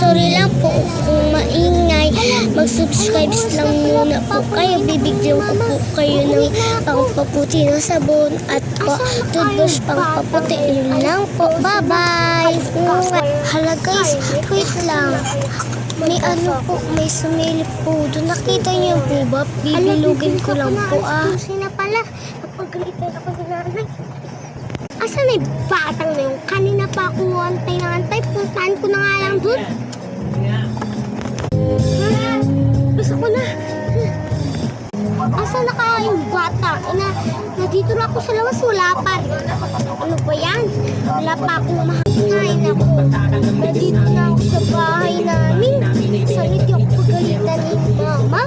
Sorry lang po kung maingay. Mag-subscribe lang muna po kayo. Bibigyan ko po kayo ng pangpaputi ng sabon at toothbrush pangpaputi. Yun lang po. Bye-bye! Hala guys, wait lang. May may sumilip po doon. Nakita niyo po ba? Bibilugin ko lang po Sina pala, napagalitan ako sa nanay. Asan na yung batang na yun? Kanina pa ako antay na antay. Puntahan ko na nga lang doon. Gusto ko na. Asan na kaya yung bata? Nandito na ako sa labas. Wala pa. Ano ba yan? Wala pa akong mahakain ako. Nandito na ako sa bahay namin. Sanit yung pagalitan ni mama.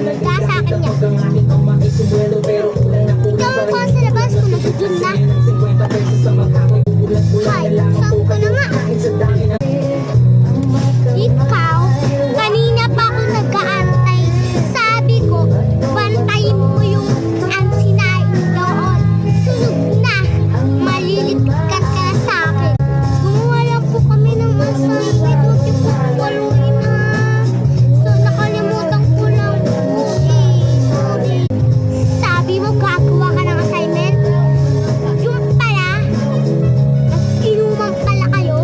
Magda sa akin niya. Ikaw ko sa labas kung nagdun na. Hay, saan ko na nga? Ikaw, kanina pa ako nag-aantay. Sabi ko, bantayin mo yung sinain doon. Sunog na, maliligkat ka na sa akin. Gumawa lang po kami ng assignment. Huwag yung pagwaluin So, nakalimutan ko lang po Sorry. Sabi mo, gagawa ka ng assignment? Yung pala, nag-inuman pala kayo.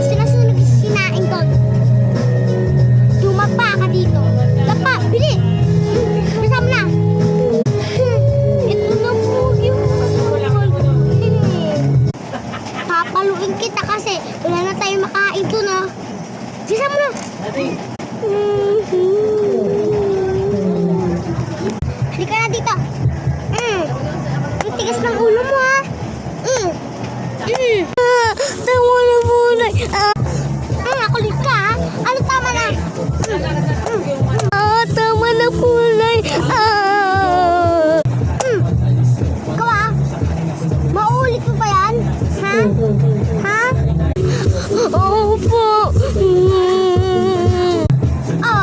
Sinasunod yung sinain doon. Dumapa ka dito. Dapa, bili! Kasama na! Ito na po yung papaluin kita kasi wala na tayo makain doon Kasama na! Halika na dito! Ang tigas ng ulo mo Tama na muna! Nakulit ka Ano tama na? Tama na kulay. Ikaw maulit mo ba yan? Ha? Oo po.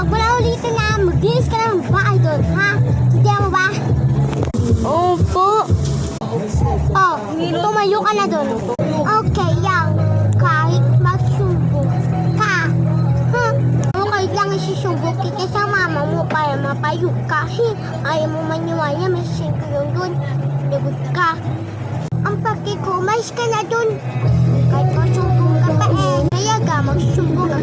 Wala ulitin na. Maglinis ka ng bahay doon, ha? Hindi mo ba? Opo. Tumayo ka na doon. Okay, yan. Kahit magsumbong ka. Okay lang isusumbong kita sa mama mo para mapayo kasi ayaw mo maniwala may singkulong doon. Lagot ka. Ang pagkikumays ka na doon. Kahit masumbong ka pa kaya ka magsumbong ka.